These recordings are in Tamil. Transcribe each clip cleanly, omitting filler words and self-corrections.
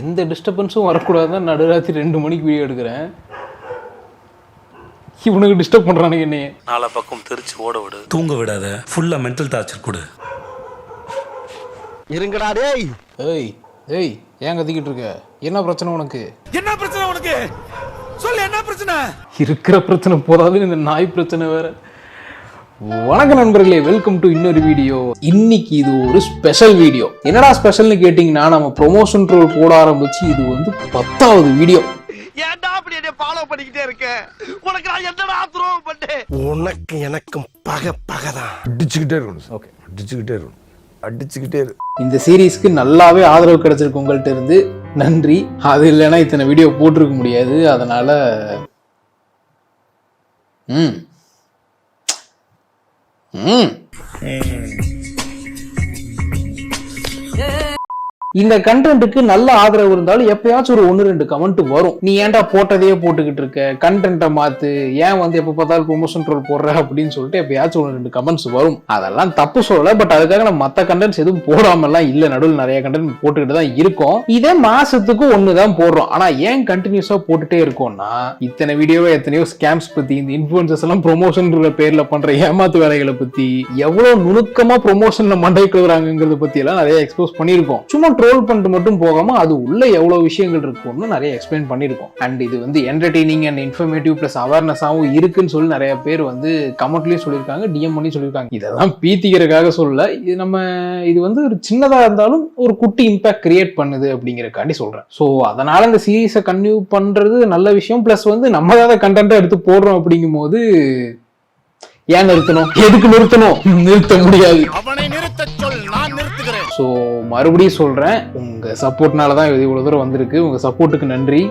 எந்த டிஸ்டர்பன்ஸும் வரக்கூடாதுதான் நடுராத்திரி 2 மணிக்கு வீடியோ எடுக்கிறேன். இவனுக்கு டிஸ்டர்ப் பண்றானுங்க என்னைய. நாலா பக்கம் திருச்சி ஓட விடு, தூங்க விடாத, ஃபுல்லா மென்டல் டார்ச்சர் கொடு. இருங்கடா டேய். ஏய் ஏய் ஏன் கத்திக்கிட்டு இருக்க? என்ன பிரச்சனை உனக்கு? என்ன பிரச்சனை உனக்கு? சொல்லு, என்ன பிரச்சனை? இருக்கிற பிரச்சனை போதாது இந்த நாய் பிரச்சனை வேற. வணக்கம் நண்பர்களே, வெல்கம் டு இன்னொரு வீடியோ. இன்னைக்கு இது ஒரு ஸ்பெஷல் வீடியோ. என்னடா ஸ்பெஷல்னு கேட்டிங்கன்னா, நம்ம ப்ரொமோஷன் ட்ரோல் போட ஆரம்பிச்சு இது வந்து 10வது வீடியோ. ஏன்டா அப்படி என்ன ஃபாலோ பண்ணிக்கிட்டே இருக்க? உனக்கு நான் என்னடா துரோகம் பண்ணேன்? உனக்கு எனக்கும் பகதான். அடிச்சுக்கிட்டே இருக்கணும். ஓகே, அடிச்சுக்கிட்டே இருக்கணும், அடிச்சுக்கிட்டே இரு. இந்த சீரீஸ்க்கு நல்லாவே ஆதரவு கிடைச்சிருக்கு உங்கள்கிட்ட இருந்து, நன்றி. அது இல்லைன்னா இத்தனை வீடியோ போட்டிருக்க முடியாது. அதனால இந்த கண்டென்ட்டுக்கு நல்ல ஆதரவு இருந்தாலும் எப்பயாச்சும் ஒரு 1-2 கமெண்ட் வரும். நீ ஏன்டா போட்டதையே போட்டுக்கிட்டு இருக்க, கண்டென்ட்டை மாத்து, ஏன் வந்து எப்ப பார்த்தாலும் ப்ரொமோஷன் ட்ரோல் போடுற அப்படின்னு சொல்லிட்டு எப்பயாச்சும் 1-2 கமெண்ட்ஸ் வரும். அதெல்லாம் தப்பு சொல்லல. பட் அதுக்காக நம்ம மற்ற கண்டென்ட்ஸ் எதுவும் போடாமலாம் இல்ல, நடுவில் நிறைய கண்டென்ட் போட்டுக்கிட்டு தான் இருக்கோம். இதே மாசத்துக்கு 1 தான் போடுறோம். ஆனா ஏன் கண்டினியூஸா போட்டுட்டே இருக்கோம்னா, இத்தனை வீடியோவை எத்தனையோ ஸ்கேம்ஸ் பத்தி, இந்த இன்ஃபுளுசர்ஸ் எல்லாம் ப்ரொமோஷன் பேர்ல பண்ற ஏமாத்து வேலைகளை பத்தி, எவ்வளவு நுணுக்கமா ப்ரொமோஷன்ல மண்டை கழுவுறாங்கிறத பத்தி எல்லாம் நிறைய எக்ஸ்போஸ் பண்ணிருக்கோம். சும்மா ட்ரோல் பண்ணிட்டு மட்டும் போகாம அது உள்ள எவ்வளவு விஷயங்கள் இருக்கும்னு நிறைய எக்ஸ்பிளைன் பண்ணிருக்கோம். அண்ட் இது வந்து என்டர்டெய்னிங் அண்ட் இன்ஃபர்மேட்டிவ் பிளஸ் அவேர்னஸாவும் இருக்குன்னு சொல்லி நிறைய பேர் வந்து கமெண்ட்லயும் சொல்லியிருக்காங்க, டிஎம் பண்ணி சொல்லியிருக்காங்க. இதெல்லாம் பீத்திக்கிறதுக்காக சொல்லல, இது வந்து ஒரு சின்னதா இருந்தாலும் ஒரு குட்டி இம்பாக்ட் கிரியேட் பண்ணுது அப்படிங்கறக்காண்டி சொல்றேன். சோ அதனால இந்த சீரீஸை கன்டினியூ பண்றது நல்ல விஷயம். பிளஸ் வந்து நம்ம ஏதாவது கண்டென்ட்டை எடுத்து போடுறோம் அப்படிங்கும் போது ஏன் நிறுத்தணும்? எதுக்கு நிறுத்தணும்? நிறுத்த முடியாது. அவனை நிறுத்த சொல், நான் நிறுத்துகிறேன். ஸோ மறுபடியும் சொல்றேன், உங்க சப்போர்ட்னால தான் இது இவ்வளவு தூரம் வந்திருக்கு. உங்க சப்போர்ட்டுக்கு நன்றி.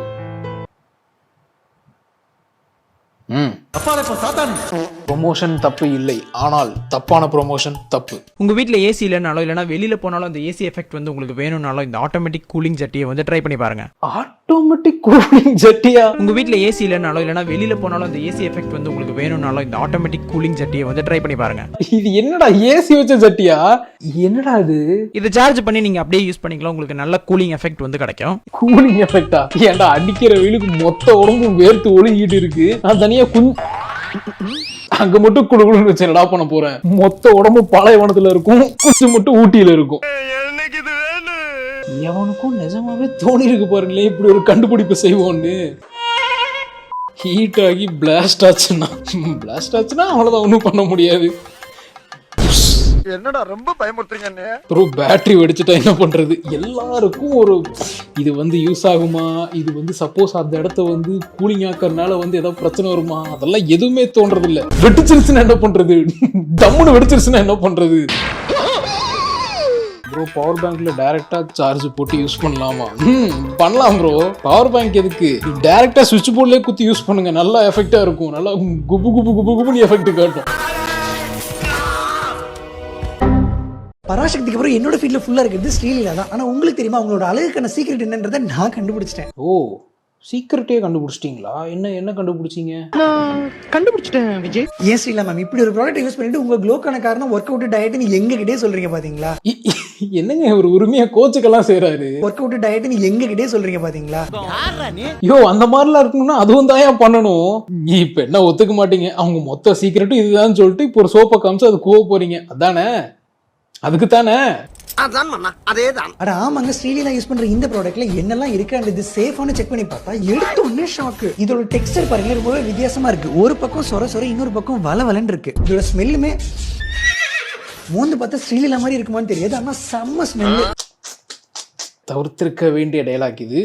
ப்ரொமோஷன் தப்பு இல்லை, ஆனால் தப்பான ப்ரொமோஷன் தப்பு. உங்க வீட்ல ஏசி இல்லைனாலும் இல்லைனா வெளியில போனாலும் அந்த ஏசி எஃபெக்ட் வந்து உங்களுக்கு வேணும்னாலும் இந்த ஆட்டோமேட்டிக் கூலிங் ஜட்டியை வந்து ட்ரை பண்ணி பாருங்க. ஆட்டோமேட்டிக் கூலிங் ஜட்டியா? உங்க வீட்ல ஏசி இல்லைனாலும் இல்லைனா வெளியில போனாலும் அந்த ஏசி எஃபெக்ட் வந்து உங்களுக்கு வேணும்னாலும் இந்த ஆட்டோமேட்டிக் கூலிங் ஜட்டியை வந்து ட்ரை பண்ணி பாருங்க. இது என்னடா ஏசி வச்ச ஜட்டியா? என்னடா இது? இதை சார்ஜ் பண்ணி நீங்க அப்படியே யூஸ் பண்ணிக்கலாம். உங்களுக்கு நல்ல கூலிங் எஃபெக்ட் வந்து கிடைக்கும். கூலிங் எஃபெக்டா? ஏன்டா அடிக்கிற வெயிலுக்கு மொத்த உடம்பும் வேர்த்து ஒழுகிட்டு இருக்கு. நான் தனியா அங்க மட்டும் குடுக்குன்னு வச்சு என்னடா பண்ண போறேன்? மொத்த உடம்பு பாலைவனத்துல இருக்கும், கொஞ்சம் மட்டும் ஊட்டியில இருக்கும். எவனுக்கும் நிஜமாவே தோணி இருக்கு பாருங்களேன், இப்படி ஒரு கண்டுபிடிப்பு செய்வோம்னு. ஹீட் ஆகி பிளாஸ்ட் ஆச்சுன்னா அவ்வளவுதான், ஒன்றும் பண்ண முடியாது. என்னடா ரொம்ப பயமுறுத்துறீங்க? ப்ரோ பேட்டரி வெடிச்சுட்டா என்ன பண்றது? எல்லாருக்கும் ஒரு இது வந்து யூஸ் ஆகுமா, இது வந்து சப்போஸ் அந்த இடத்த வந்து கூலிங் ஆக்கறதுனால வந்து ஏதாவது பிரச்சனை வருமா, அதெல்லாம் எதுவுமே தோன்றது இல்ல. வெடிச்சிருச்சுன்னா என்ன பண்றது? டம்முன்னு வெடிச்சிருச்சுன்னா என்ன பண்றது? ப்ரோ பவர் பேங்க்ல டைரக்டா சார்ஜ் போட்டு யூஸ் பண்ணலாமா? பண்ணலாம் ப்ரோ. பவர் பேங்க் எதுக்கு? டைரக்டா சுவிட்ச் போர்ட்லயே குத்தி யூஸ் பண்ணுங்க, நல்லா எஃபெக்டா இருக்கும். நல்லா குபு குபு குபு குபுன்னு எஃபெக்ட் காட்டும். பராசக்திக்கு அப்புறம் என்னோட ஃபீல்ட்ல ஃபுல்லா இருக்குது ஸ்ரீலீலா தான். ஆனா உங்களுக்கு தெரியுமா அவங்களோட அழகுக்கான சீக்ரெட் என்னன்றதை நான் கண்டுபிடிச்சிட்டேன். ஓ, சீக்ரெட்டே கண்டுபிடிச்சிட்டீங்களா? என்ன கண்டுபிடிச்சீங்க? கண்டுபிடிச்சிட்டேன் விஜய். ஏன் ஸ்ரீலா மேம் இப்படி ஒரு ப்ராடக்ட் யூஸ் பண்ணிட்டு உங்க க்ளோக்கான காரணம் ஒர்க் அவுட் டயட்னு எங்க கிட்டே சொல்றீங்க பாத்தீங்களா? என்னங்க ஒரு உரிமையா கோச்சுக்கெல்லாம் செய்யறாரு. ஒர்க் அவுட் டயட்னு எங்க கிட்டே சொல்றீங்க பாத்தீங்களா? யோ அந்த மாதிரிலாம் இருக்கணும்னா அதுவும் தான் பண்ணணும். இப்ப என்ன ஒத்துக்க மாட்டீங்க? அவங்க மொத்த சீக்ரெட்டும் இதுதான் சொல்லிட்டு இப்போ ஒரு சோப்பை காமிச்சு அது கோவ போறீங்க, அதானே? அதுக்கு தானே. அதான் மண்ணா, அதேதான். அட ஆமாங்க, ஸ்ரீலீலா யூஸ் பண்ற இந்த ப்ராடக்ட்ல என்னெல்லாம் இருக்கு அண்ட் இது சேஃபானு செக் பண்ணி பார்த்தா எடுத்த உடனே ஷாக்கு. இதோட டெக்ஸ்டர் பாருங்க, ரொம்பவே வித்தியாசமா இருக்கு. ஒரு பக்கம் சொர சொர, இன்னொரு பக்கம் வளவலன்னு இருக்கு. இதோட ஸ்மெல்லுமே மூந்து பார்த்தா ஸ்ரீலீலா மாதிரி இருக்குமான்னு தெரியாது, ஆனா செம்ம ஸ்மெல்லு. தவிர்த்திருக்க வேண்டிய டயலாக் இது.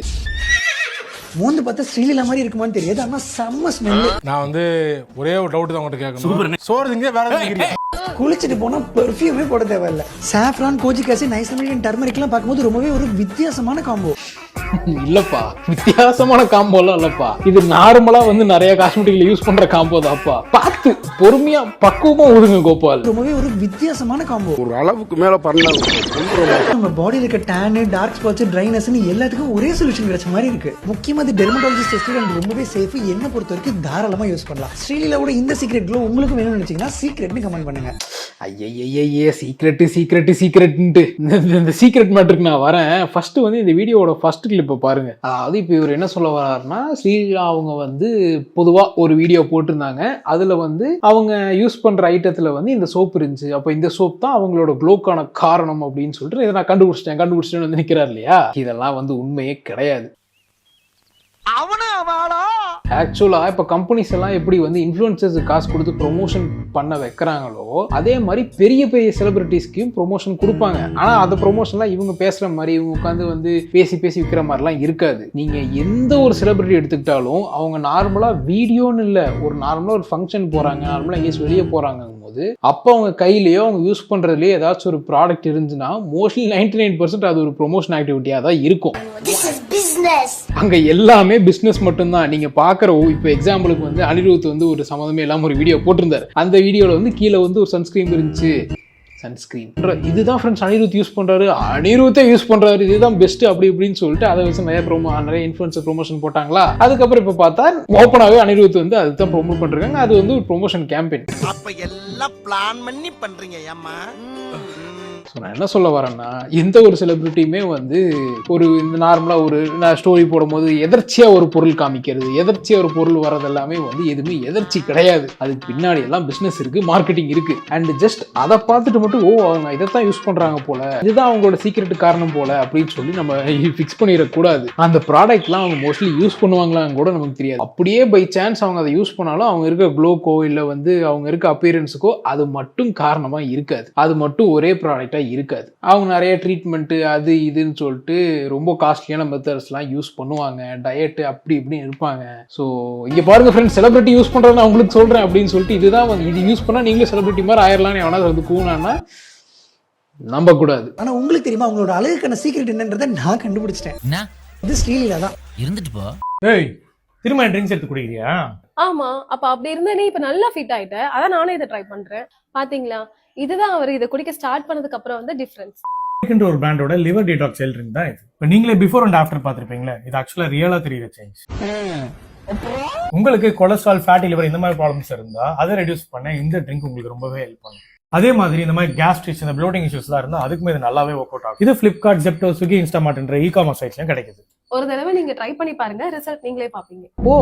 மூந்து பார்த்தா ஸ்ரீலீலா மாதிரி இருக்குமான்னு தெரியாது, ஆனா செம்ம ஸ்மெல்லு. நான் வந்து ஒரே ஒரு டவுட் தான் உங்கள்கிட்ட கேட்கணும். சோறு திங்க வேற எதுவும் குளிச்சுட்டு போனா பெர்ஃப்யூமே போட தேவையில்ல. சாஃப்ரான், கோஜிக் ஆசிட், நைசிலமைட், டர்மரிக் எல்லாம் பார்க்கும்போது ரொம்பவே ஒரு வித்தியாசமான காம்போ. இல்லப்பா, வித்தியாசமான காம்போலாம் இல்லப்பா. இது நார்மலா வந்து நிறைய காஸ்மெட்டிக்ல யூஸ் பண்ற காம்போ தான்ப்பா. பார்த்து பொறுமையா பக்குவமா ஊதுங்க கோபால். ரொம்பவே ஒரு வித்தியாசமான காம்போ. ஒரு அளவுக்கு மேல பண்ணலாம். நம்ம பாடியில இருக்க டேன், டார்க் ஸ்பாட்ஸ், ட்ரைனஸ் எல்லாத்துக்கும் ஒரே சொல்யூஷன் கிடைச்ச மாதிரி இருக்கு. முக்கியமா அது டெர்மடாலஜிஸ்ட் டெஸ்டட் அண்ட் ரொம்பவே சேஃப். என்ன பொறுத்த வரைக்கும் தாராளமா யூஸ் பண்ணலாம். ஸ்ரீலீலாவோட இந்த சீக்ரெட் க்ளோ உங்களுக்கு வேணும்னு நினைச்சீங்கன்னா சீக்ரெட்னு கமெண்ட் பண்ணுங்க. ஐயே சீக்ரெட்ன்ட்டு இந்த சீக்ரெட் மேட்டருக்கு நான் வரேன். ஃபர்ஸ்ட் வந்து இந்த வீடியோவோட ஃபர்ஸ்ட் கிளிப்பை பாருங்க. அதாவது இப்போ இவர் என்ன சொல்ல வர்றாருன்னா, ஸ்ரீலீலா அவங்க வந்து பொதுவா ஒரு வீடியோ போட்டிருந்தாங்க. அதுல வந்து அவங்க யூஸ் பண்ற ஐட்டத்துல வந்து இந்த சோப் இருந்துச்சு. அப்போ இந்த சோப் தான் அவங்களோட க்ளோக்கான காரணம் அப்படின்னு சொல்லிட்டு இதை நான் கண்டுபிடிச்சிட்டேன்னு வந்து நிக்கிறார் இல்லையா. இதெல்லாம் வந்து உண்மையே கிடையாது. ஆக்சுவலா இப்ப கம்பெனிஸ் எல்லாம் எப்படி வந்து இன்ஃப்ளூயன்சர்ஸ் காசு கொடுத்து ப்ரொமோஷன் பண்ண வைக்கிறாங்களோ அதே மாதிரி பெரிய பெரிய செலிபிரிட்டிஸ்க்கும் ப்ரொமோஷன் கொடுப்பாங்க. ஆனா அந்த ப்ரொமோஷன்லாம் இவங்க பேசுற மாதிரி இவங்க உட்காந்து வந்து பேசி விற்கிற மாதிரிலாம் இருக்காது. நீங்க எந்த ஒரு செலிபிரிட்டி எடுத்துக்கிட்டாலும் அவங்க நார்மலா வீடியோன்னு இல்லை, ஒரு நார்மலா ஒரு ஃபங்க்ஷன் போறாங்க, நார்மலா எங்கேயும் வெளியே போறாங்க போது அப்போ அவங்க கையிலயோ அவங்க யூஸ் பண்றதுலயே ஏதாச்சும் ஒரு ப்ராடக்ட் இருந்துச்சுன்னா மோஸ்ட்லி 99% அது ஒரு ப்ரொமோஷன் ஆக்டிவிட்டியா தான் இருக்கும். அங்க எல்லாமே பிசினஸ் மட்டும்தான். நீங்க பாக்குற இப்போ எக்ஸாம்பிளுக்கு வந்து அனிருத் வந்து ஒரு சம்மந்தமே இல்லாம ஒரு வீடியோ போட்டிருந்தாரு. அந்த வீடியோல வந்து கீழே வந்து ஒரு சன்ஸ்கிரீன் இருந்துச்சு. சன்ஸ்கிரீன் இதுதான் ஃப்ரெண்ட்ஸ் அனிருத் யூஸ் பண்றாரு, அனிருத்தே யூஸ் பண்றாரு, இதுதான் பெஸ்ட் அப்படி இப்படின்னு சொல்லிட்டு அதை வச்சு நிறைய இன்ஃப்ளூயன்சர் ப்ரொமோஷன் போட்டாங்களா. அதுக்கப்புறம் இப்ப பார்த்தா ஓப்பனாவே அனிருத் வந்து அதுதான் ப்ரொமோட் பண்றாங்க. அது வந்து ஒரு ப்ரொமோஷன் கேம்பெயின். அப்ப எல்லாம் பிளான் பண்ணி பண்றீங்க ஏமா? நான் என்ன சொல்ல வரேன்னா, எந்த ஒரு செலிபிரிட்டியுமே வந்து ஒரு இந்த நார்மலா ஒரு ஸ்டோரி போடும்போது எதர்ச்சியா ஒரு பொருள் காமிக்கிறது, எதர்ச்சியா ஒரு பொருள் வர்றது எல்லாமே வந்து எதுவுமே எதர்ச்சி கிடையாது. அதுக்கு பின்னாடி எல்லாம் பிசினஸ் இருக்கு, மார்க்கெட்டிங் இருக்கு. அண்ட் ஜஸ்ட் அதை பார்த்துட்டு மட்டும் அவங்க இதைத்தான் யூஸ் பண்றாங்க போல, இதுதான் அவங்களோட சீக்ரெட் காரணம் போல அப்படின்னு சொல்லி நம்ம ஃபிக்ஸ் பண்ணிடக்கூடாது. அந்த ப்ராடக்ட்லாம் அவங்க மோஸ்ட்லி யூஸ் பண்ணுவாங்களான்னு கூட நமக்கு தெரியாது. அப்படியே பை சான்ஸ் அவங்க அதை யூஸ் பண்ணாலும் அவங்க இருக்க க்ளோக்கோ இல்லை வந்து அவங்க இருக்க அப்பியரன்ஸுக்கோ அது மட்டும் காரணமா இருக்காது. அது மட்டும் ஒரே ப்ராடக்டா இருக்காது. அவங்க நிறைய ட்ரீட்மெண்ட் அது இதுன்னு சொல்லிட்டு ரொம்ப காஸ்ட்லியான மெத்தட்ஸ்லாம் யூஸ் பண்ணுவாங்க, டயட் அப்படி இப்படின்னு இருப்பாங்க. ஸோ இங்க பாருங்க ஃப்ரெண்ட்ஸ், செலிபிரிட்டி யூஸ் பண்றேன்னு நான் உங்களுக்கு சொல்றேன் அப்படின்னு சொல்லிட்டு இதுதான் வந்து இது யூஸ் பண்ணா நீங்களே செலிபிரிட்டி மாதிரி ஆயிரலாம்னு எவனா வந்து கூனானா நம்ப கூடாது. ஆனா உங்களுக்கு தெரியுமா அவங்களோட அழகுக்கான சீக்ரெட் என்னன்றதை நான் கண்டுபிடிச்சிட்டேன். இது ஸ்ரீலீலா தான். இருந்துட்டு போ. ஏய், திரும்ப ட்ரிங்க்ஸ் எடுத்து குடிக்கிறியா? ஆமா, அப்ப அப்படி இருந்தே இப்ப நல்லா ஃபிட் ஆயிட்டேன். அதான் நானே இதை ட்ரை பண்றேன். பாத்தீங்களா, இதுதான் அவர் இதை குடிக்க ஸ்டார்ட் பண்ணதுக்கு அப்புறம் வந்து டிஃபரன்ஸ். ஒரு பிராண்டோட லிவர் டீடாக்ஸ் ஜெல் ட்ரிங்க் தான் இது. இப்போ நீங்களே பிஃபோர் அண்ட் ஆஃப்டர் பார்த்திருப்பீங்களா, இது ஆக்சுவலா ரியலா தெரியுற சேஞ்ச். உங்களுக்கு கொலஸ்ட்ரால், ஃபேட்டி லிவர் இந்த மாதிரி ப்ராப்ளம்ஸ் இருந்தா அதை ரெடியூஸ் பண்ண இந்த ட்ரிங்க் உங்களுக்கு ரொம்பவே ஹெல்ப் பண்ணும். அதே மாதிரி இந்த மாதிரி கேஸ்ட்ரிக்ஸ், இந்த ப்ளோட்டிங் இஷ்யூஸ்லாம் இருந்தா அதுக்குமே இது நல்லாவே ஒர்க் அவுட் ஆகும். இது Flipkart, Zepto, Swiggy, Instamart ecommerce சைட்லயும் கிடைக்குது. ஒரு தடவை நீங்க ட்ரை பண்ணி பாருங்க, ரிசல்ட் நீங்களே பாப்பீங்க. ஓ,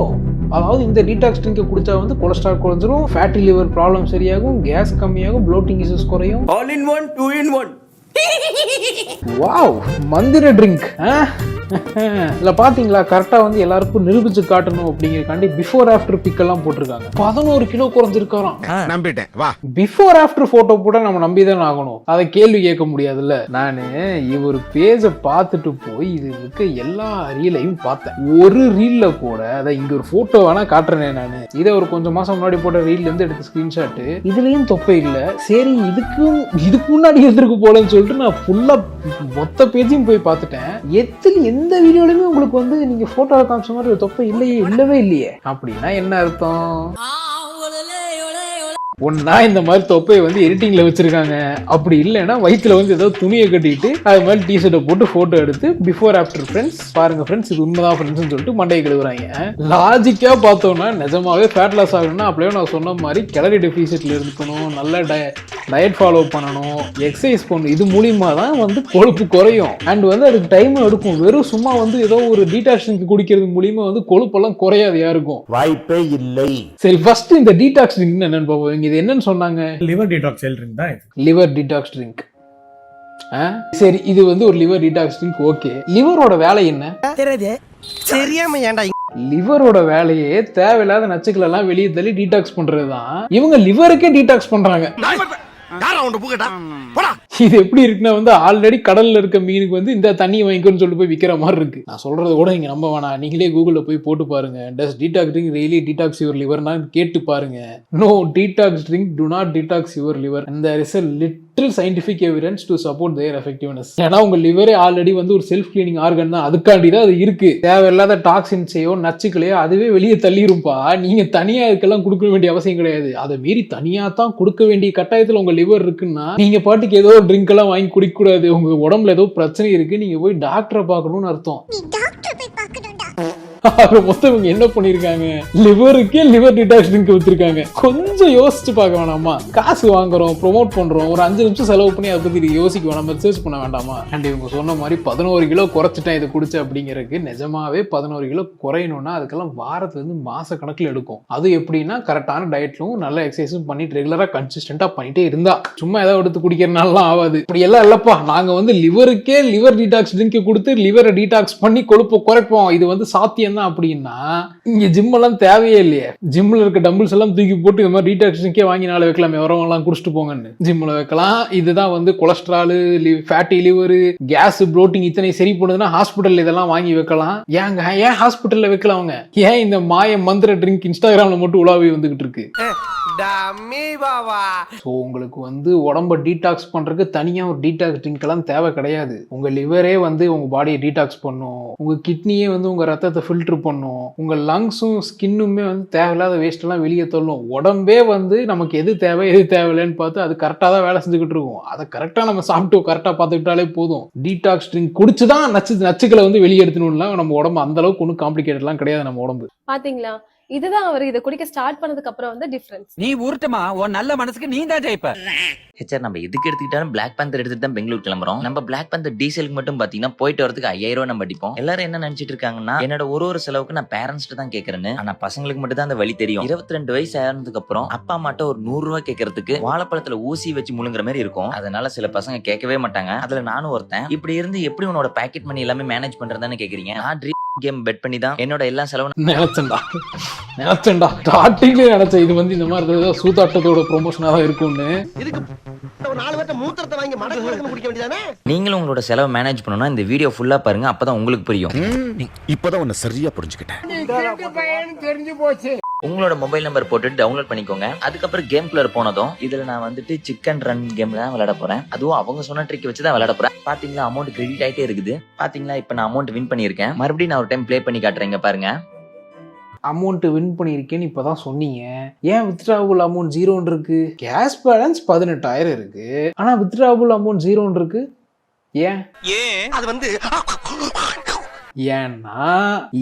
அதாவது இந்த டீடாக்ஸ் ட்ரிங்கை குடிச்சா வந்து கொலஸ்ட்ரால் குறைஞ்சிரும், ஃபேட்டி லிவர் ப்ராப்ளம் சரியாகும், கேஸ் கம்மியாகும், ப்ளோட்டிங் இஷ்யூஸ் குறையும். All in one, 2 in 1. Wow, மந்திர ட்ரிங்க். இல்ல பாத்தீங்களா, கரெக்டா வந்து எல்லாருக்கும் நிரூபிச்சு காட்டணும் அப்படிங்கிறக்காண்டி பிஃபோர் ஆஃப்டர் பிக் எல்லாம் போட்டிருக்காங்க. 11 கிலோ குறைஞ்சிருக்காராம். நம்பிட்டேன் வா. பிஃபோர் ஆஃப்டர் போட்டோ போட நம்ம நம்பிதான் ஆகணும், அதை கேள்வி கேட்க முடியாதுல்ல. நானு இவர் பேஜ பார்த்துட்டு போய் இது இருக்க எல்லா ரீலையும் பார்த்தேன். ஒரு ரீல்ல கூட அதை இங்க ஒரு போட்டோ வேணா காட்டுறேனே நானு. இதை ஒரு கொஞ்சம் மாசம் முன்னாடி போட்ட ரீல்ல இருந்து எடுத்த ஸ்கிரீன்ஷாட். இதுலயும் தொப்பை இல்ல, சரி இதுக்கு முன்னாடி எதிர்க்கு போலன்னு சொல்லிட்டு நான் ஃபுல்லா மொத்த பேஜையும் போய் பார்த்துட்டேன். எந்த வீடியோலயுமே உங்களுக்கு வந்து நீங்க போட்டோ காமிச்ச மாதிரி ஒரு தொப்பை இல்லவே இல்லையே. அப்படின்னா என்ன அர்த்தம்? ஒன்னா இந்த மாதிரி தொப்பையை வந்து எடிட்டிங்ல வச்சிருக்காங்க, அப்படி இல்லைன்னா வயிற்றுல வந்து ஏதோ துணியை கட்டிட்டு அது மாதிரி டிஷர்ட்டை போட்டு போட்டோ எடுத்து பிஃபோர் ஆஃப்டர் ஃப்ரெண்ட்ஸ் பாருங்க ஃப்ரெண்ட்ஸ் இது உண்மைதான் ஃப்ரெண்ட்ஸ்னு சொல்லிட்டு மண்டையை கழுவுறாங்க. லாஜிக்கா பார்த்தோம்னா நிஜமாவே ஃபேட் லாஸ் ஆகணும்னா அப்படியே நான் சொன்ன மாதிரி கேலரி டெஃபிசிட்ல இருக்கணும், நல்ல டயட் ஃபாலோ பண்ணணும், எக்ஸசைஸ் பண்ணணும். இது மூலியமா தான் வந்து கொழுப்பு குறையும். அண்ட் வந்து அதுக்கு டைம் எடுக்கும். வெறும் சும்மா வந்து ஏதோ ஒரு டீடாக்ஸ் ட்ரிங்க் குடிக்கிறது மூலியமா வந்து கொழுப்பெல்லாம் குறையாது யாருக்கும். வாய்ப்பே இல்லை. சரி, ஃபர்ஸ்ட் இந்த டீடாக்ஸ் ட்ரிங்க் என்னன்னு பார்ப்போம். இது என்னன்னு சொன்னாங்க? லிவர் டீடாக்ஸ் ஜெல் ட்ரிங்க் தான் இது. Liver detox drink. சரி, இது வந்து ஒரு லிவர் டீடாக்ஸ் ட்ரிங்க். ஓகே, லிவரோட வேலை என்ன? தெரியாம ஏன்டா? லிவரோட வேலையே தேவையில்லாத நச்சுக்கள் எல்லாம் வெளியே தள்ளி டீடாக்ஸ் பண்றதுதான். இவங்க லிவருக்கே டீடாக்ஸ் பண்றாங்க. இது எப்படி இருக்குன்னா வந்து ஆல்ரெடி கடல்ல இருக்க மீனுக்கு வந்து இந்த தண்ணியை வாங்கிக்கணும்னு சொல்லிட்டு போய் விற்கிற மாதிரி இருக்கு. நான் சொல்றது கூட நீங்க நம்ப வேணாம், நீங்களே கூகுள்ல போய் போட்டு பாருங்க. Does detox drink really detox your லிவர்னா கேட்டு பாருங்க. No, detox drink do not detox your liver and there is a little scientific evidence to support their effectiveness. ஏன்னா உங்க லிவரே ஆல்ரெடி வந்து ஒரு செல்ஃப் கிளீனிங் ஆர்கன் தான், அதுக்காண்டி தான் அது இருக்கு. தேவையில்லாத டாக்ஸின்ஸையோ நச்சுக்களையோ அதுவே வெளியே தள்ளிருப்பா. நீங்க தனியா இதுக்கெல்லாம் கொடுக்க வேண்டிய அவசியம் கிடையாது. அதை மீறி தனியா தான் கொடுக்க வேண்டிய கட்டாயத்துல உங்க லிவர் இருக்குன்னா நீங்க பாட்டுக்கு ஏதோ ட்ரிங்க் எல்லாம் வாங்கி குடிக்க கூடாது. உங்க உடம்புல ஏதோ பிரச்சனை இருக்கு, நீங்க போய் டாக்டரை பார்க்கணும்னு அர்த்தம். ஆக மொத்தம் இவங்க என்ன பண்ணிருக்காங்க, லிவருக்கே லிவர் டிடாக்ஸ் ட்ரிங்க் வித்துருக்காங்க. கொஞ்சம் யோசிச்சு பார்க்க வேணாமா? காசு வாங்குறோம், ப்ரொமோட் பண்றோம், ஒரு 5 நிமிஷம் செலவு பண்ணி அதை பத்தி யோசிக்க வேணாம், ரிசர்ச் பண்ண வேண்டாமா? அண்ட் இவங்க சொன்ன மாதிரி 11 கிலோ குறைச்சிட்டேன் இதை குடிச்சு அப்படிங்கிறதுக்கு, நிஜமாவே 11 கிலோ குறையணும்னா அதுக்கெல்லாம் வாரத்துல இருந்து மாச கணக்குல எடுக்கும். அது எப்படின்னா கரெக்டான டயட்லும் நல்ல எக்ஸசைஸும் பண்ணிட்டு ரெகுலரா கன்சிஸ்டன்டா பண்ணிட்டே இருந்தா, சும்மா ஏதாவது எடுத்து குடிக்கிறனாலாம் ஆகாது. இப்படி எல்லாம் இல்லப்பா, நாங்க வந்து லிவருக்கே லிவர் டீடாக்ஸ் ட்ரிங்க் கொடுத்து லிவரை டீடாக்ஸ் பண்ணி கொழுப்பை குறைப்போம், இது வந்து சாத்தியம் தான் அப்படின்னா இங்க ஜிம் எல்லாம் தேவையே இல்லையே. ஜிம்ல இருக்க டம்பிள்ஸ் எல்லாம் தூக்கி போட்டு இந்த மாதிரி டீடாக்ஸ் ட்ரிங்கே வாங்கி நாளை வைக்கலாமே, வரவங்க எல்லாம் குடிச்சிட்டு போங்கன்னு ஜிம்ல வைக்கலாம். இதுதான் வந்து cholesterol, fatty liver, gas, bloating இத்தனை சரி பண்ணுதுன்னா ஹாஸ்பிட்டல் இதெல்லாம் வாங்கி வைக்கலாம். ஏன் ஹாஸ்பிட்டல்ல வைக்கலாம்? அவங்க ஏன் இந்த மாய மந்திர ட்ரிங்க் இன்ஸ்டாகிராம்ல மட்டும் உலாவி வந்துகிட்டு இருக்கு? உங்களுக்கு வந்து உடம்ப டீடாக்ஸ் பண்றதுக்கு தனியா ஒரு டீடாக்ஸ் ட்ரிங்க் எல்லாம் தேவை கிடையாது. உங்க லிவரே வந்து உங்க பாடியை டீடாக்ஸ் பண்ணும், உங்க கிட்னியே வந்து உங்க ரத்தத்தை ஃபில்டர் பண்ணும், உங்க லங்ஸும் ஸ்கின்னுமே வந்து தேவையில்லாத வேஸ்ட் எல்லாம் வெளியே தள்ளும். உடம்பே வந்து நமக்கு எது தேவை எது தேவையில்லைன்னு பார்த்து அது கரெக்டா தான் வேலை செஞ்சுக்கிட்டு இருக்கும். அதை கரெக்டா நம்ம சாப்பிட்டு கரெக்டா பார்த்துக்கிட்டாலே போதும். டீடாக்ஸ் ட்ரிங்க் குடிச்சுதான் நச்சுக்களை வந்து வெளியே எடுத்துணும்ல. நம்ம உடம்பு அந்த அளவுக்கு ஒன்றும் காம்ப்ளிகேட்டட்லாம் கிடையாது நம்ம உடம்பு. பாத்தீங்களா, இதுதான் அவர் இதை குடிக்க ஸ்டார்ட் பண்ணதுக்கு அப்புறம் வந்து டிஃபரன்ஸ். நீ ஊர்ட்டமா உன் நல்ல மனசுக்கு நீ தான் ஜெயிப்ப. ஹெச்ஆர் நம்ம எதுக்கு எடுத்துக்கிட்டாலும் பிளாக் பேந்தர் எடுத்துட்டு தான் பெங்களூர் கிளம்புறோம். நம்ம பிளாக் பேந்தர் டீசலுக்கு மட்டும் பாத்தீங்கன்னா போயிட்டு வரதுக்கு 5000 ரூபாய் நம்ம அடிப்போம். எல்லாரும் என்ன நினைச்சிட்டு இருக்காங்கன்னா என்னோட ஒரு செலவுக்கு நான் பேரண்ட்ஸ் தான் கேட்கறேன்னு. ஆனா பசங்களுக்கு மட்டும் தான் அந்த வழி தெரியும். 22 வயசு ஆனதுக்கு அப்புறம் அப்பா அம்மாட்ட ஒரு 100 ரூபாய் கேட்கறதுக்கு வாழைப்பழத்துல ஊசி வச்சு முழுங்குற மாதிரி இருக்கும். அதனால சில பசங்க கேட்கவே மாட்டாங்க. அதுல நானும் ஒருத்தன். இப்படி இருந்து எப்படி உன்னோட பாக்கெட் மணி எல்லாமே மேனேஜ் பண்றதான்னு கேக்குறீங்க. நான் ட்ரீம் கேம் பெட் பண்ணி தான் என்னோட எல்லா செலவும் நினைச்சேன்டா ஸ்டார்டிங்ல நினைச்சேன் இது வந்து இந்த மாதிரி ஏதாவது சூதாட்டத்தோட ப்ரொமோஷனா தான் இருக்கும்னு. நீங்களும் உங்களோட செலவு மேனேஜ் பண்ணணும்னா இந்த வீடியோ ஃபுல்லா பாருங்க, அப்பதான் உங்களுக்கு புரியும். இப்பதான் உன்னை சரியா புரிஞ்சுக்கிட்டேன். உங்களோட மொபைல் நம்பர் போட்டு டவுன்லோட் பண்ணிக்கோங்க. அதுக்கப்புறம் கேம் குள்ள போனதும் இதுல நான் வந்துட்டு சிக்கன் ரன் கேம் தான் விளையாட போறேன். அதுவும் அவங்க சொன்ன ட்ரிக் வச்சு தான் விளையாட போறேன். பாத்தீங்களா அமௌண்ட் கிரெடிட் ஆயிட்டே இருக்குது. பாத்தீங்களா இப்ப நான் அமௌண்ட் வின் பண்ணிருக்கேன். மறுபடியும் நான் ஒரு டைம் ப்ளே பண்ணி காட்டுறேங்க பாருங்க. அமௌண்ட் வின் பண்ணியிருக்கேன்னு இப்பதான் சொன்னீங்க. ஏன் வித்ட்ராவபிள் அமௌண்ட் 0 இருக்கு? கேஷ் பேலன்ஸ் 18,000 இருக்கு, ஆனா வித்ட்ராவபிள் அமௌண்ட் 0 இருக்கு. ஏன்? அது வந்து ஏன்னா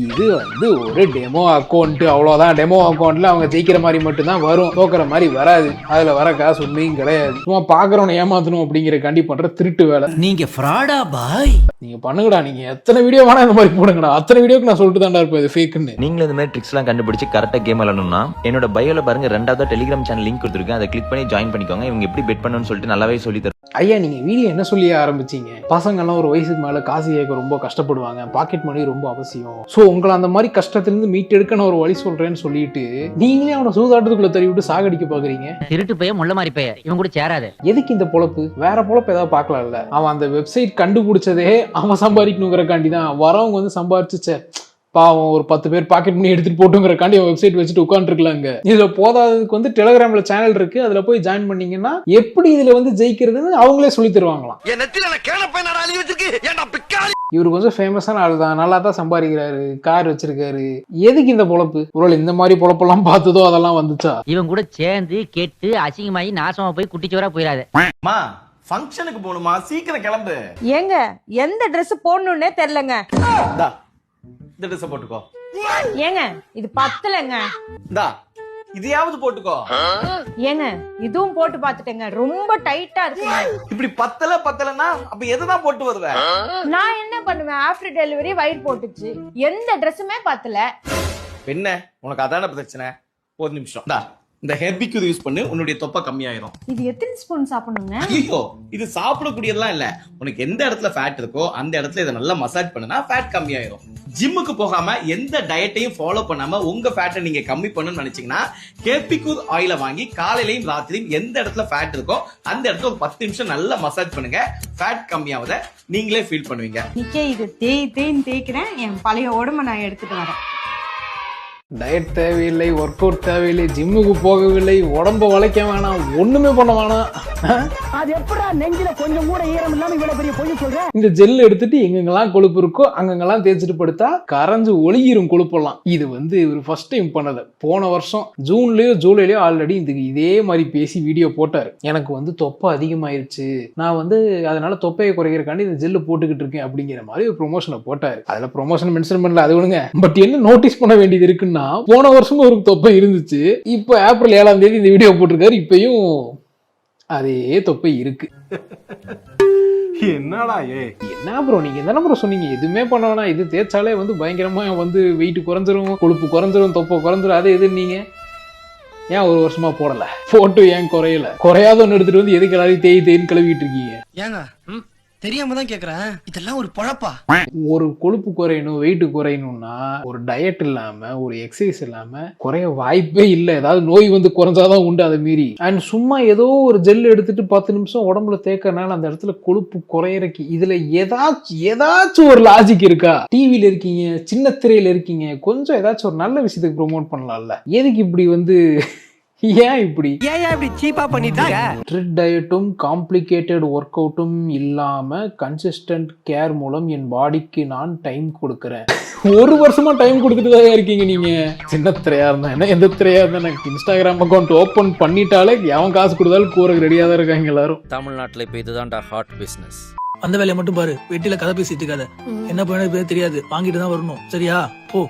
இது வந்து ஒரு டெமோ அக்கௌண்ட், அவ்வளவுதான். டெமோ அக்கௌண்ட்ல அவங்க ஜெயிக்கிற மாதிரி மட்டும்தான் வரும், தோக்குற மாதிரி வராது. அதுல வர காசு உண்மையும் கிடையாது. சும்மா பாக்குறவனை ஏமாத்தணும் அப்படிங்கிற கண்டி பண்ற திருட்டு வேலை. நீங்க ஃப்ராடா பாய்? நீங்க பண்ணுங்கடா, நீங்க எத்தனை வீடியோ வேணா இந்த மாதிரி போடுங்கடா. அத்தனை வீடியோக்கு நான் சொல்லிட்டு தான்டா இருப்பேன் இது ஃபேக்குன்னு. நீங்களும் இந்த மாதிரி ட்ரிக்ஸ் எல்லாம் கண்டுபிடிச்சு கரெக்டா கேம் விளையாடணும்னா என்னோட பயோல பாருங்க 2வது டெலிகிராம் சேனல் லிங்க் கொடுத்துருக்கேன். அதை கிளிக் பண்ணி ஜாயின் பண்ணிக்கோங்க. இவங்க எப்படி பெட் பண்ணணும்னு சொல்லிட்டு நல்லாவே சொல்லி தரும். ஐயா நீங்க வீடியோ என்ன சொல்லி ஆரம்பிச்சீங்க? பசங்க எல்லாம் ஒரு வயசுக்கு மேல காசு கேட்க ரொம்ப கஷ்டப்படுவாங்க, பாக்கெட் மணி ரொம்ப அவசியம். சோ உங்களை அந்த மாதிரி கஷ்டத்திலிருந்து மீட்டெடுக்க நான் ஒரு வழி சொல்றேன்னு சொல்லிட்டு நீங்களே அவனை சூதாட்டத்துக்குள்ள தள்ளி விட்டு சாகடிக்க பாக்குறீங்க. திருட்டு பைய முள்ள மாதிரி பைய இவன் கூட சேராது. எதுக்கு இந்த பொழப்பு? வேற பொழப்பு ஏதாவது பார்க்கலாம்ல. அவன் அந்த வெப்சைட் கண்டுபிடிச்சதே அவன் சம்பாதிக்கணுங்கிறக்காண்டி தான். வரவங்க வந்து சம்பாதிச்சு பாவம் ஒரு 10 பேர் பாக்கெட் பண்ணி எடுத்துட்டு போட்டுங்கிறக்காண்டி வெப்சைட் வச்சுட்டு உட்காந்துருக்கலாங்க. இதுல போதாததுக்கு வந்து டெலிகிராம்ல சேனல் இருக்கு, அதுல போய் ஜாயின் பண்ணீங்கன்னா எப்படி இதுல வந்து ஜெயிக்கிறதுன்னு அவங்களே சொல்லி தருவாங்களாம். இவரு கொஞ்சம் ஃபேமஸான ஆள் தான், நல்லா தான் சம்பாதிக்கிறாரு, கார் வச்சிருக்காரு. எதுக்கு இந்த பொழப்பு? ஒருவேளை இந்த மாதிரி பொழப்பெல்லாம் பார்த்ததோ அதெல்லாம் வந்துச்சா? இவன் கூட சேர்ந்து கெட்டு அசிங்கமாயி நாசமா போய் குட்டிச்சோரா போயிடாது. ஃபங்க்ஷனுக்கு போகணுமா, சீக்கிரம் கிளம்பு. ஏங்க எந்த ட்ரெஸ் போடணும்னே தெரியலங்க. இந்த ட்ரெஸ் போட்டுக்கோ. ஏங்க இது பத்தலங்க. இந்தா இதையாவது போட்டுக்கோ. ஏங்க இதுவும் போட்டு பாத்துட்டேங்க, ரொம்ப டைட்டா இருக்குங்க. இப்படி பத்தலன்னா அப்ப எதுதான் போட்டு வருவ? நான் என்ன பண்ணுவேன், ஆஃப்டர் டெலிவரி வயிறு போட்டுச்சு, எந்த ட்ரெஸ்ஸுமே பத்தல. என்ன உனக்கு அதான பிரச்சனை? ஒரு நிமிஷம், இந்த ஹெர்பிக்கு யூஸ் பண்ணு, உன்னுடைய தொப்பை கம்மியாயிரும். இது எத்தனை ஸ்பூன் சாப்பிடணுங்க? ஐயோ இது சாப்பிடக்கூடியதெல்லாம் இல்ல. உனக்கு எந்த இடத்துல ஃபேட் இருக்கோ அந்த இடத்துல இதை நல்லா மசாஜ் பண்ணுனா ஃபேட் கம்மியாயிரும். ஜிம்முக்கு போகாம எந்த டயட்டையும் ஃபாலோ பண்ணாம உங்க ஃபேட்டை நீங்க கம்மி பண்ணணும்னு நினைச்சீங்கன்னா ஹெர்பிக்கு ஆயில வாங்கி காலையிலையும் ராத்திரியும் எந்த இடத்துல ஃபேட் இருக்கோ அந்த இடத்துல ஒரு 10 நிமிஷம் நல்லா மசாஜ் பண்ணுங்க. ஃபேட் கம்மியாவத நீங்களே ஃபீல் பண்ணுவீங்க. நிக்கே இது தேய்க்கிறேன், என் பழைய உடம்ப நான் எடுத்துட்டு வரேன். டயட் தேவையில்லை, ஒர்க் அவுட் தேவையில்லை, ஜிம்முக்கு போகவில்லை, உடம்ப வளைக்க வேணாம், ஒண்ணுமே பண்ண வேணாம். அது எப்படா நெஞ்சில கொஞ்சம் கூட ஈரம் இல்லாம இவ்வளவு பெரிய பொய் சொல்ற? இந்த ஜெல் எடுத்துட்டு எங்கெங்கெல்லாம் கொழுப்பு இருக்கோ அங்கெங்கெல்லாம் தேய்ச்சிட்டு படுத்தா கரைஞ்சு ஒழுகிரும் கொழுப்பெல்லாம். இது வந்து ஒரு ஃபர்ஸ்ட் டைம் பண்ணது. போன வருஷம் ஜூன்லயோ ஜூலைலயோ ஆல்ரெடி இதே மாதிரி பேசி வீடியோ போட்டாரு. எனக்கு வந்து தொப்பை அதிகமாயிருச்சு, நான் வந்து அதனால தொப்பையை குறைக்கிறக்காண்டி இந்த ஜெல்லு போட்டுக்கிட்டு இருக்கேன் அப்படிங்கிற மாதிரி ஒரு ப்ரொமோஷனை போட்டாரு. அதுல ப்ரொமோஷன் மென்ஷன் பண்ணல, அது விடுங்க. பட் என்ன நோட்டீஸ் பண்ண வேண்டியது இருக்குன்னா, போன வருஷமும் ஒரு தொப்பை இருந்துச்சு, இப்போ ஏப்ரல் 7ஆம் தேதி இந்த வீடியோ போட்டிருக்காரு, இப்பயும் அதே தொப்பை இருக்கு. என்னடா என்ன ப்ரோ நீங்க என்ன ப்ரோ சொன்னீங்க, எதுவுமே பண்ண வேணாம், இது தேய்ச்சாலே வந்து பயங்கரமா வந்து வெயிட் குறைஞ்சிரும், கொழுப்பு குறைஞ்சிரும், தொப்பை குறைஞ்சிரும், அது எது நீங்க ஏன் ஒரு வருஷமா போடல? போட்டு ஏன் குறையல? குறையாத ஒன்று எடுத்துட்டு வந்து எதுக்கு எல்லாரையும் தேய்ன்னு கழுவிட்டு இருக்கீங்க? ஏங்க தெரியாம தான் கேக்குறேன், இதெல்லாம் ஒரு பொழப்பா? ஒரு கொழுப்பு குறையணும், வெயிட் குறையணும்னா ஒரு டயட் இல்லாம ஒரு எக்ஸசைஸ் இல்லாம குறைய வாய்ப்பே இல்லை. ஏதாவது நோய் வந்து குறைஞ்சாதான் உண்டு அதை மீறி. அண்ட் சும்மா ஏதோ ஒரு ஜெல் எடுத்துட்டு 10 நிமிஷம் உடம்புல தேக்கறனால அந்த இடத்துல கொழுப்பு குறையறக்கு இதுல ஏதாச்சும் ஒரு லாஜிக் இருக்கா? டிவில இருக்கீங்க, சின்ன திரையில இருக்கீங்க, கொஞ்சம் ஏதாச்சும் ஒரு நல்ல விஷயத்துக்கு ப்ரோமோட் பண்ணலாம்ல. எதுக்கு இப்படி வந்து ஏன் இப்படி சீப்பா பண்ணிட்டாங்க? ஸ்ட்ரிக்ட் டயட்டும் காம்ப்ளிகேட்டட் ஒர்க் அவுட்டும் இல்லாம கன்சிஸ்டன்ட் கேர் மூலம் என் பாடிக்கு நான் டைம் கொடுக்கறேன். ஒரு வருஷமா டைம் கொடுத்துட்டு தான் இருக்கீங்க நீங்க. சின்ன திரையா இருந்தா என்ன, எந்த திரையா இருந்தா எனக்கு இன்ஸ்டாகிராம் அக்கௌண்ட் ஓபன் பண்ணிட்டாலே எவன் காசு கொடுத்தாலும் கூறக்கு ரெடியா தான் இருக்காங்க எல்லாரும். தமிழ்நாட்டுல இப்ப இதுதான்டா ஹாட் பிசினஸ். அந்த வேலையை மட்டும் பாரு, வெட்டில கதை பேசிட்டு இருக்காத. என்ன பண்ண தெரியாது, வாங்கிட்டு தான் வரணும், சரியா? போ.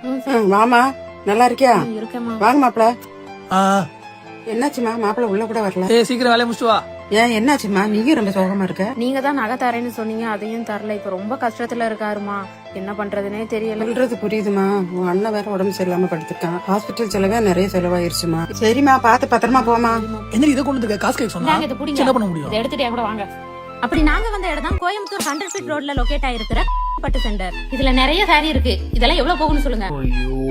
மாமா நல்லா இருக்கியா? வாங்க மாப்பிள. என்னாச்சுமா மாப்பிள்ள உள்ள கூட வரல? சீக்கிரம் வேலையை முடிச்சு வா. ஏன் என்னாச்சுமா, நீங்க ரொம்ப சோகமா இருக்க? நீங்க தான் நகை தரேன்னு சொன்னீங்க, அதையும் தரல. இப்ப ரொம்ப கஷ்டத்துல இருக்காருமா, என்ன பண்றதுனே தெரியல. சொல்றது புரியுதுமா, உன் அண்ணன் வேற உடம்பு சரியில்லாம படுத்துட்டான், ஹாஸ்பிட்டல் செலவே நிறைய செலவாயிருச்சுமா. சரிமா, பார்த்து பத்திரமா போமா. என்ன இதை கொண்டு வந்து காசு கேட்க சொன்னா என்ன பண்ண முடியும்? எடுத்துட்டே கூட வாங்க. அப்படி நாங்க வந்த இடம் தான் கோயம்புத்தூர் 100 ஃபீட் ரோட்ல லொகேட் ஆயிருக்கிற பட்டு சென்டர். இதுல நிறைய சாரி இருக்கு, இதெல்லாம் எவ்வளவு போகும்னு சொல்லுங்க. ஐயோ,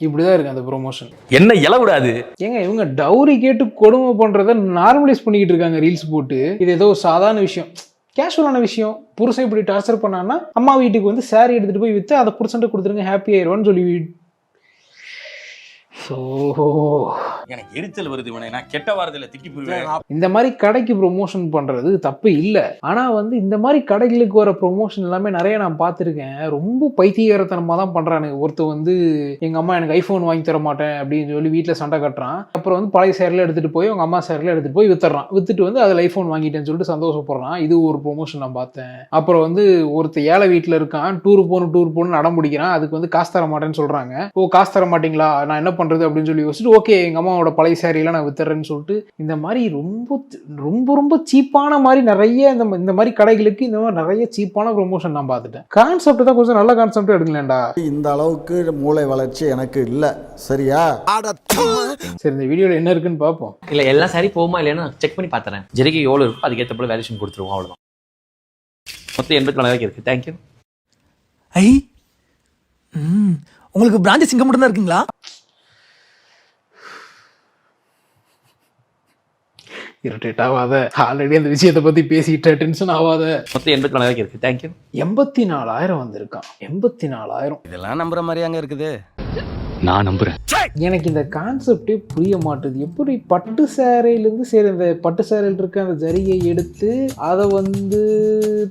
இப்படிதான் இருக்கு அந்த ப்ரொமோஷன். என்ன இலவிடாது ஏங்க இவங்க டவுரி கேட்டு கொடுமை பண்றத நார்மலைஸ் பண்ணிக்கிட்டு இருக்காங்க ரீல்ஸ் போட்டு. இது ஏதோ சாதாரண விஷயம், கேஷுவலான விஷயம். புருஷன் இப்படி டார்ச்சர் பண்ணான்னா அம்மா வீட்டுக்கு வந்து சாரி எடுத்துட்டு போய் வித்து அதை புருஷன்ட்டு கொடுத்துருங்க, ஹாப்பி ஆயிடுவான்னு சொல்லி. எனக்கு எரிச்சல் வருது, நான் கெட்ட வார்த்தையில திக்கி போடுவேன். இந்த மாதிரி கடைக்கு ப்ரொமோஷன் பண்றது தப்பு இல்ல. ஆனா வந்து இந்த மாதிரி கடைகளுக்கு வர ப்ரொமோஷன் எல்லாமே நிறைய நான் பார்த்திருக்கேன். ரொம்ப பைத்தியகாரத்தனமா தான் பண்றானுங்க. ஒருத்தர் வந்து எங்க அம்மா எனக்கு ஐபோன் வாங்கி தர மாட்டேன் அப்படின்னு சொல்லி வீட்டுல சண்டை கட்டுறான். அப்புறம் வந்து பழைய சேரில் எடுத்துட்டு போய் அவங்க அம்மா சேரில் எடுத்துட்டு போய் வித்துறான். வித்துட்டு வந்து அதில் ஐபோன் வாங்கிட்டேன்னு சொல்லிட்டு சந்தோஷப்படுறான். இது ஒரு ப்ரொமோஷன் நான் பார்த்தேன். அப்புறம் வந்து ஒருத்தர் ஏழை வீட்டுல இருக்கான், டூர் போகணும் அடம் பிடிக்கிறான். அதுக்கு வந்து காசு தர மாட்டேன்னு சொல்றாங்க. ஓ காசு தர மாட்டீங்களா, நான் என்ன பண்றது அப்படின்னு சொல்லி யோசிச்சுட்டு ஓகே எங்க அம்மாவோட பழைய சேரியெல்லாம் நான் வித்துறேன்னு சொல்லிட்டு இந்த மாதிரி ரொம்ப ரொம்ப ரொம்ப சீப்பான மாதிரி நிறைய இந்த மாதிரி கடைகளுக்கு இந்த மாதிரி நிறைய சீப்பான ப்ரொமோஷன் நான் பார்த்துட்டேன். கான்செப்ட் தான் கொஞ்சம் நல்ல கான்செப்ட் எடுக்கலேண்டா. இந்த அளவுக்கு மூளை வளர்ச்சி எனக்கு இல்ல, சரியா? சரி, இந்த வீடியோல என்ன இருக்குன்னு பார்ப்போம். இல்ல எல்லாம் சரி போகுமா இல்லையா செக் பண்ணி பாத்துறேன். ஜெரிக்கு எவ்வளவு இருக்கும் அதுக்கேற்ற போல வேல்யூஷன் கொடுத்துருவோம், அவ்வளவுதான். மொத்தம் 84 இருக்கு. தேங்க்யூ. ஐ உங்களுக்கு பிரான்ச் சிங்கம் மட்டும் தான் இருக்குங்களா? இரிட்டேட் ஆகாத, ஆல்ரெடி அந்த விஷயத்தை பத்தி பேசிட்டு டென்ஷன் ஆகாத. மொத்தம் 84 இருக்கு. தேங்க்யூ. 84,000 வந்திருக்கான். 84,000 இதெல்லாம் நம்புற மாதிரியாங்க இருக்குது? நான் நம்புறேன். எனக்கு இந்த கான்செப்டே புரிய மாட்டுது. எப்படி பட்டு சேரையிலேருந்து சரி இந்த பட்டு சேரையில் இருக்க அந்த ஜரிகை எடுத்து அதை வந்து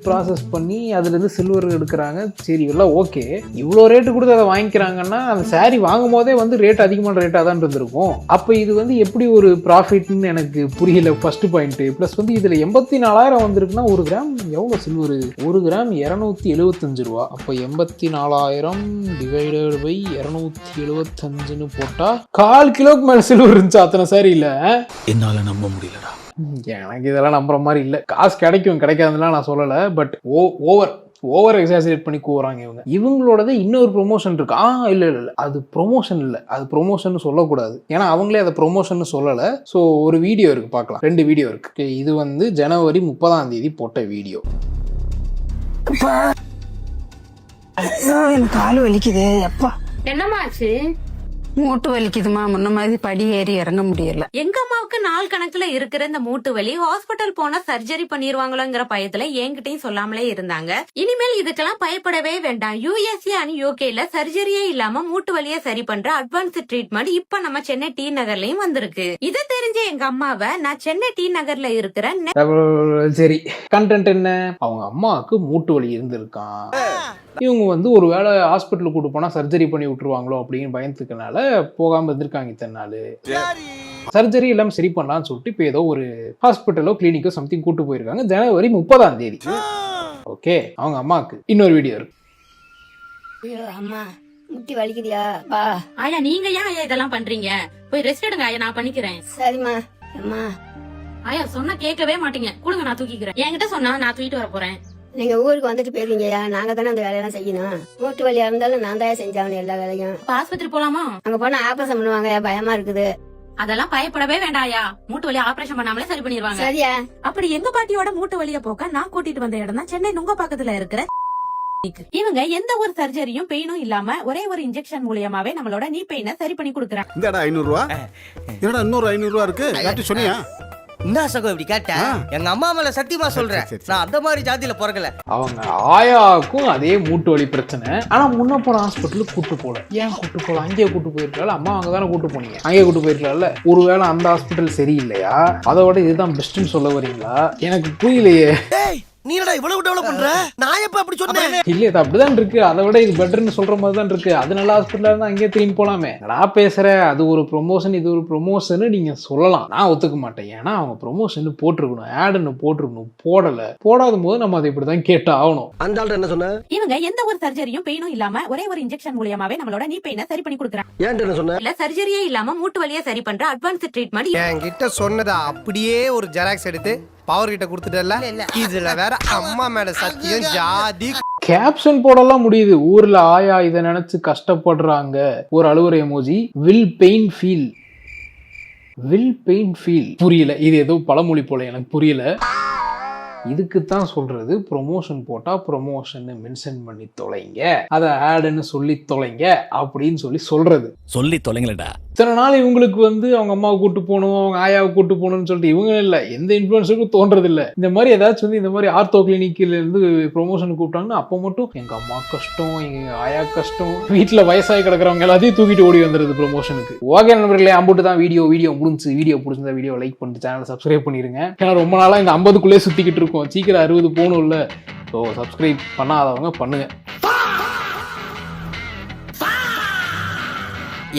ப்ராசஸ் பண்ணி அதுலேருந்து சில்வர் எடுக்கிறாங்க. சரி எல்லாம் ஓகே, இவ்வளோ ரேட்டு கொடுத்து அதை வாங்கிக்கிறாங்கன்னா அந்த சாரீ வாங்கும் போதே வந்து ரேட் அதிகமான ரேட்டாக தான் இருந்திருக்கும். அப்போ இது வந்து எப்படி ஒரு ப்ராஃபிட்னு எனக்கு புரியல. First point. ப்ளஸ் வந்து இதில் 84,000 வந்திருக்குன்னா 1 கிராம் எவ்வளோ சில்வர்? 1 கிராம் 275 ரூபா. அப்போ 84,000 டிவைடட் பை 275ன்னு போட்டா 1/4 கிலோக்கு மேல சில்வர் இருந்துச்சு அத்தனை சாரி. இல்ல என்னால நம்ப முடியலடா. எனக்கு இதெல்லாம் நம்புற மாதிரி இல்ல. காசு கிடைக்கும் கிடைக்காதுலாம் நான் சொல்லல. பட் ஓவர் எக்ஸாஜரேட் பண்ணி கூறாங்க இவங்க. இவங்களோடது இன்னொரு ப்ரொமோஷன் இருக்கு. இல்ல அது ப்ரொமோஷன் இல்ல, அது ப்ரொமோஷன் சொல்லக்கூடாது. ஏன்னா அவங்களே அதை ப்ரொமோஷன் சொல்லல. ஸோ ஒரு வீடியோ இருக்கு, பார்க்கலாம். 2 வீடியோ இருக்கு. இது வந்து ஜனவரி 30ஆம் தேதி போட்ட வீடியோ. எனக்கு கால் வலிக்குது. அப்பா என்னமாச்சு? மூட்டு வலிக்குதுமா, முன்ன மாதிரி படி ஏறி இறங்க முடியல. எங்க அம்மாவுக்கு நாள் கணக்குல இருக்கிற இந்த மூட்டு வலி ஹாஸ்பிட்டல் போனா சர்ஜரி பண்ணிருவாங்களோங்கிற பயத்துல என்கிட்டயும் சொல்லாமலே இருந்தாங்க. இனிமேல் இதுக்கெல்லாம் பயப்படவே வேண்டாம். யுஎஸ்ஏ அண்ட் யூகேல சர்ஜரியே இல்லாம மூட்டு வலியை சரி பண்ற அட்வான்ஸ்ட் ட்ரீட்மெண்ட் இப்ப நம்ம சென்னை டி நகர்லயும் வந்திருக்கு. இதை தெரிஞ்ச எங்க அம்மாவை நான் சென்னை டி நகர்ல இருக்கிற சரி, கண்டென்ட் என்ன? அவங்க அம்மாவுக்கு மூட்டு வலி இருந்திருக்கான். இவங்க வந்து ஒரு வேளை ஹாஸ்பிட்டலுக்கு கூட்டு போனா சர்ஜரி பண்ணி விட்டுருவாங்களோ அப்படின்னு பயந்துக்கனால போகாம இருந்திருக்காங்க இத்தனை நாள். சர்ஜரி எல்லாம் சரி பண்ணலாம்னு சொல்லிட்டு இப்போ ஏதோ ஒரு ஹாஸ்பிட்டலோ கிளினிக்கோ சம்திங் கூட்டு போயிருக்காங்க ஜனவரி 30. ஓகே, அவங்க அம்மாவுக்கு இன்னொரு வீடியோ இருக்கு. அம்மா முட்டி வலிக்குதியா? ஆயா நீங்க ஏன் ஆயா இதெல்லாம் பண்றீங்க? போய் ரெஸ்ட் எடுங்க ஆயா, நான் பண்ணிக்கிறேன். சரிம்மா. அம்மா ஆயா சொன்னா கேட்கவே மாட்டீங்க. கொடுங்க நான் தூக்கிக்கிறேன். என்கிட்ட சொன்னா நான் தூக்கிட்டு வர போறேன். நீங்க ஊருக்கு வந்துட்டு போயிருக்கீங்கயா, நாங்க தானே அந்த வேலையெல்லாம் செய்யணும். மூட்டு வலியா இருந்தாலும் நான் தான் செஞ்சாகணும் எல்லா வேலையும். ஆஸ்பத்திரி போலாமா? அங்க போனா ஆபரேஷன் பண்ணுவாங்க, பயமா இருக்குது. அதெல்லாம் பயப்படவே வேண்டாயா, மூட்டு வலி ஆபரேஷன் பண்ணாமலே சரி பண்ணிடுவாங்க. சரியா? அப்படி எங்க பாட்டியோட மூட்டு வலிய போக்க நான் கூட்டிட்டு வந்த இடம் தான் சென்னை நுங்கப்பாக்கத்துல இருக்கிற. இவங்க எந்த ஒரு சர்ஜரியும் பெயினும் இல்லாம ஒரே ஒரு இன்ஜெக்ஷன் மூலியமாவே நம்மளோட நீ பெயினை சரி பண்ணி கொடுக்குறாங்க. இந்தடா 500 ரூபா. என்னடா இன்னொரு 500 ரூபா இருக்கு? யார்ட்டி சொன்னியா? என்ன சகோ இப்படி கேட்ட? எங்க அம்மா மேல சத்தியமா சொல்றேன், நான் அந்த மாதிரி ஜாதியில பிறக்கல. அவங்க ஆயாவுக்கும் அதே மூட்டு வலி பிரச்சனை. ஆனா முன்ன போன ஹாஸ்பிட்டலுக்கு கூட்டு போல. ஏன் கூட்டு போல? அங்கேயே கூட்டு போயிருக்கல. அம்மா அங்க தானே கூட்டு போனீங்க, அங்கேயே கூட்டு போயிருக்கல. ஒருவேளை அந்த ஹாஸ்பிட்டல் சரியில்லையா? அதோட இதுதான் பெஸ்ட்னு சொல்ல வரீங்களா? எனக்கு புரியலையே. நீ என்னடா இவ்வளவு டெவலப் பண்ற? நான் எப்ப அப்படி சொன்னேன்? இல்ல, இது அப்படிதான் இருக்கு. அதை விட இது பெட்டர்னு சொல்ற மாதிரி தான் இருக்கு. அது நல்ல ஹாஸ்பிட்டலா இருந்தா அங்கேயே திரும்பி போலாமே. நான் பேசுறேன், அது ஒரு ப்ரொமோஷன் இது ஒரு ப்ரொமோஷன் நீங்க சொல்லலாம். நான் ஒத்துக்க மாட்டேன். ஏன்னா அவங்க ப்ரொமோஷன் போட்டிருக்கணும், ஆடுன்னு போட்டிருக்கணும். போடாத போது நம்ம அதை இப்படிதான் கேட்டு ஆகணும். அந்த ஆள் என்ன சொன்ன? இவங்க எந்த ஒரு சர்ஜரியும் பெயினும் இல்லாம ஒரே ஒரு இன்ஜெக்ஷன் மூலியமாவே நம்மளோட நீ பெயினை சரி பண்ணி கொடுக்குறாங்க. ஏன் என்ன சொன்ன? இல்ல சர்ஜரியே இல்லாம மூட்டு வலியை சரி பண்ற அட்வான்ஸ் ட்ரீட்மெண்ட். என்கிட்ட சொன்னதா அப்படியே ஒரு ஜெராக்ஸ் எடுத்து பவர் கிட்ட கொடுத்துட்டல. இதுல வேற அம்மா மேல சத்தியம் ஜாதி. கேப்ஷன் போடலாம் முடியுது. ஊர்ல ஆயா இதை நினைச்சு கஷ்டப்படுறாங்க. ஒரு அழுவுற எமோஜி. Will pain feel. புரியல, இது ஏதோ பழமொழி போல, எனக்கு புரியல. இதுக்கு தான் சொல்றது, ப்ரொமோஷன் போட்டா ப்ரொமோஷன் மென்ஷன் பண்ணி தொலைங்க, அதை ஆடுன்னு சொல்லி தொலைங்க அப்படின்னு சொல்றது. சொல்லி தொலைங்களடா. இத்தனை நாள் இவங்களுக்கு வந்து அவங்க அம்மாவை கூட்டு போகணும், அவங்க ஆயாவை கூட்டு போகணும்னு சொல்லிட்டு இவங்க இல்லை, எந்த இன்ஃபுளுசருக்கும் தோன்றது இல்லை. இந்த மாதிரி ஏதாச்சும் வந்து இந்த மாதிரி ஆர்த்தோ கிளினிக்கில் இருந்து ப்ரொமோஷன் கூப்பிட்டாங்கன்னா அப்போ மட்டும் எங்க அம்மா கஷ்டம், எங்க ஆயா கஷ்டம், வீட்டில் வயசாகி கிடக்கிறவங்க எல்லாத்தையும் தூக்கிட்டு ஓடி வந்துருது ப்ரொமோஷனுக்கு. ஓகே நண்பர்களே, அம்புட்டு தான் வீடியோ முடிஞ்சு. வீடியோ பிடிச்சிருந்தா வீடியோ லைக் பண்ணிட்டு சேனலை சப்ஸ்கிரைப் பண்ணிருங்க. ஏன்னா ரொம்ப நாளா இந்த 50க்குள்ளே சுத்திக்கிட்டு இருக்கும். சீக்கிரம் 60 போகணும்ல. ஸோ சப்ஸ்கிரைப் பண்ணாதவங்க பண்ணுங்க.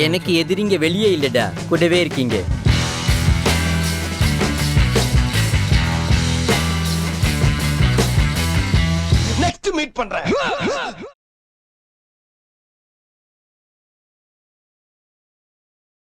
எனக்கு எதிரிங்க வெளியே இல்லடா, கூடவே இருக்கீங்க. நெக்ஸ்ட் மீட் பண்றேன்.